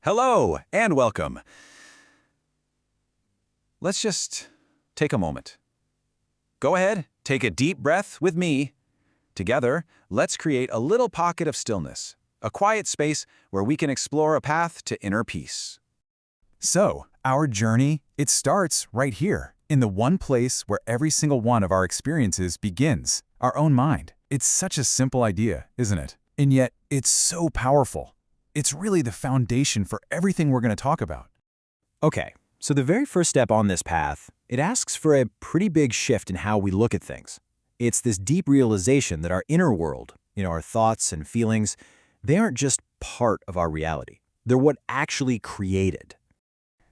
Hello and welcome. Let's just take a moment. Go ahead, take a deep breath with me. Together, let's create a little pocket of stillness, a quiet space where we can explore a path to inner peace. So, our journey, it starts right here, in the one place where every single one of our experiences begins, our own mind. It's such a simple idea, isn't it? And yet, it's so powerful. It's really the foundation for everything we're going to talk about. Okay, so the very first step on this path, it asks for a pretty big shift in how we look at things. It's this deep realization that our inner world, our thoughts and feelings, they aren't just part of our reality. They're what actually created.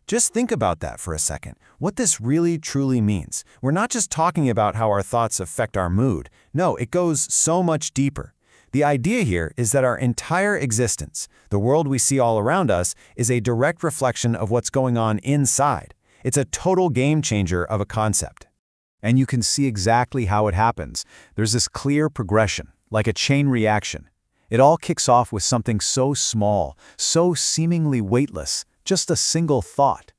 Just think about that for a second. What this really truly means. We're not just talking about how our thoughts affect our mood. No, it goes so much deeper. The idea here is that our entire existence, the world we see all around us, is a direct reflection of what's going on inside. It's a total game changer of a concept. And you can see exactly how it happens. There's this clear progression, like a chain reaction. It all kicks off with something so small, so seemingly weightless, just a single thought.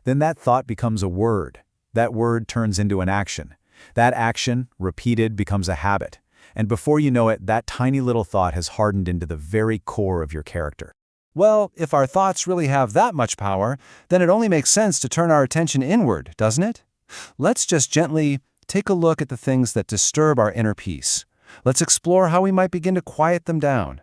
Then that thought becomes a word. That word turns into an action. That action, repeated, becomes a habit. And before you know it, that tiny little thought has hardened into the very core of your character. Well, if our thoughts really have that much power, then it only makes sense to turn our attention inward, doesn't it? Let's just gently take a look at the things that disturb our inner peace. Let's explore how we might begin to quiet them down.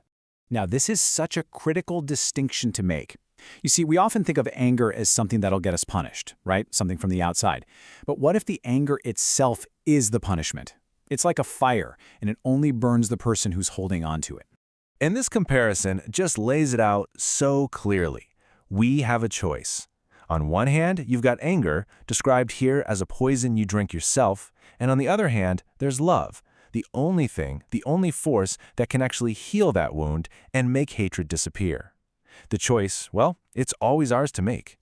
Now, this is such a critical distinction to make. You see, we often think of anger as something that'll get us punished, right? Something from the outside. But what if the anger itself is the punishment? It's like a fire, and it only burns the person who's holding on to it. And this comparison just lays it out so clearly. We have a choice. On one hand, you've got anger, described here as a poison you drink yourself, and on the other hand, there's love, the only thing, the only force that can actually heal that wound and make hatred disappear. The choice, well, it's always ours to make.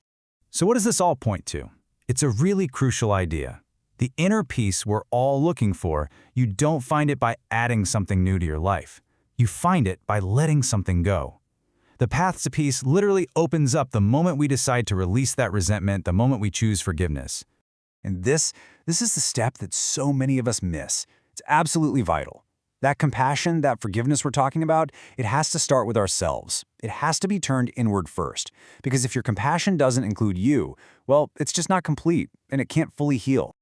So what does this all point to? It's a really crucial idea. The inner peace we're all looking for, you don't find it by adding something new to your life. You find it by letting something go. The path to peace literally opens up the moment we decide to release that resentment, the moment we choose forgiveness. And this is the step that so many of us miss. It's absolutely vital. That compassion, that forgiveness we're talking about, it has to start with ourselves. It has to be turned inward first. Because if your compassion doesn't include you, well, it's just not complete, and it can't fully heal.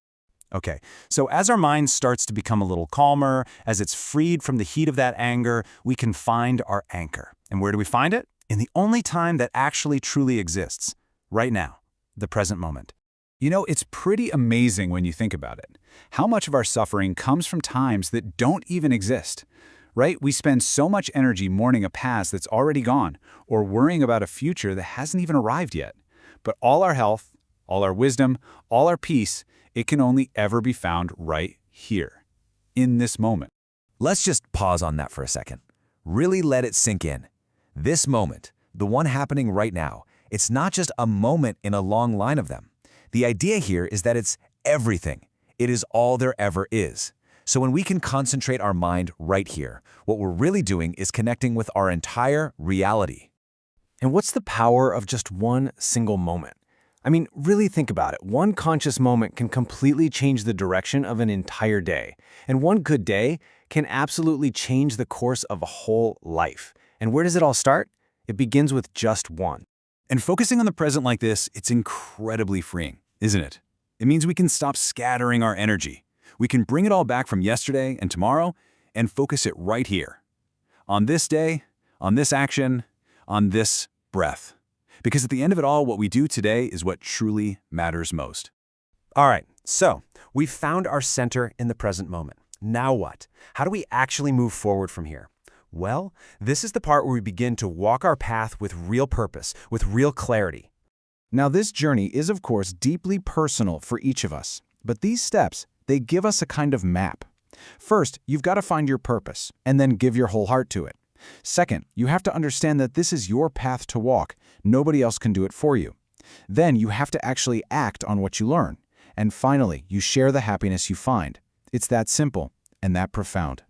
Okay, so as our mind starts to become a little calmer, as it's freed from the heat of that anger, we can find our anchor. And where do we find it? In the only time that actually truly exists. Right now, the present moment. It's pretty amazing when you think about it. How much of our suffering comes from times that don't even exist, right? We spend so much energy mourning a past that's already gone, or worrying about a future that hasn't even arrived yet. But all our health, all our wisdom, all our peace, it can only ever be found right here, in this moment. Let's just pause on that for a second. Really let it sink in. This moment, the one happening right now, it's not just a moment in a long line of them. The idea here is that it's everything. It is all there ever is. So when we can concentrate our mind right here, what we're really doing is connecting with our entire reality. And what's the power of just one single moment? I mean, really think about it. One conscious moment can completely change the direction of an entire day. And one good day can absolutely change the course of a whole life. And where does it all start? It begins with just one. And focusing on the present like this, it's incredibly freeing, isn't it? It means we can stop scattering our energy. We can bring it all back from yesterday and tomorrow and focus it right here. On this day, on this action, on this breath. Because at the end of it all, what we do today is what truly matters most. All right, so we've found our center in the present moment. Now what? How do we actually move forward from here? Well, this is the part where we begin to walk our path with real purpose, with real clarity. Now, this journey is, of course, deeply personal for each of us. But these steps, they give us a kind of map. First, you've got to find your purpose, and then give your whole heart to it. Second, you have to understand that this is your path to walk. Nobody else can do it for you. Then you have to actually act on what you learn. And finally, you share the happiness you find. It's that simple and that profound.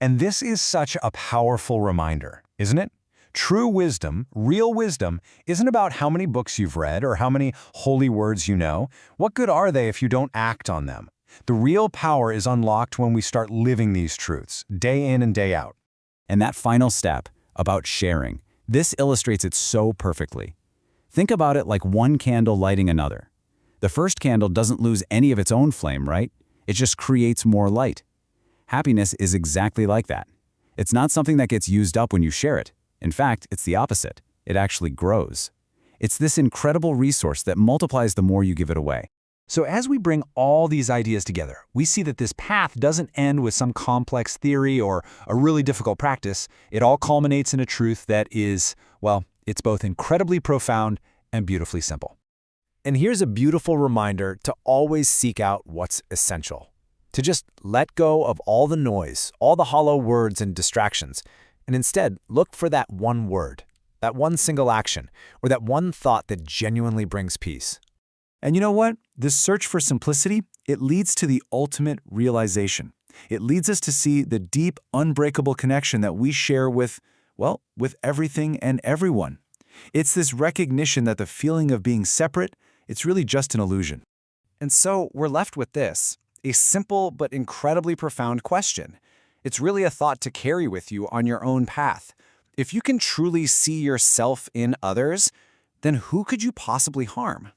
And this is such a powerful reminder, isn't it? True wisdom, real wisdom, isn't about how many books you've read or how many holy words you know. What good are they if you don't act on them? The real power is unlocked when we start living these truths, day in and day out. And that final step, about sharing, this illustrates it so perfectly. Think about it like one candle lighting another. The first candle doesn't lose any of its own flame, right? It just creates more light. Happiness is exactly like that. It's not something that gets used up when you share it. In fact, it's the opposite. It actually grows. It's this incredible resource that multiplies the more you give it away. So as we bring all these ideas together, we see that this path doesn't end with some complex theory or a really difficult practice. It all culminates in a truth that is, well, it's both incredibly profound and beautifully simple. And here's a beautiful reminder to always seek out what's essential. To just let go of all the noise, all the hollow words and distractions, and instead look for that one word, that one single action, or that one thought that genuinely brings peace. And you know what? This search for simplicity, it leads to the ultimate realization. It leads us to see the deep, unbreakable connection that we share with, well, with everything and everyone. It's this recognition that the feeling of being separate, it's really just an illusion. And so we're left with this, a simple but incredibly profound question. It's really a thought to carry with you on your own path. If you can truly see yourself in others, then who could you possibly harm?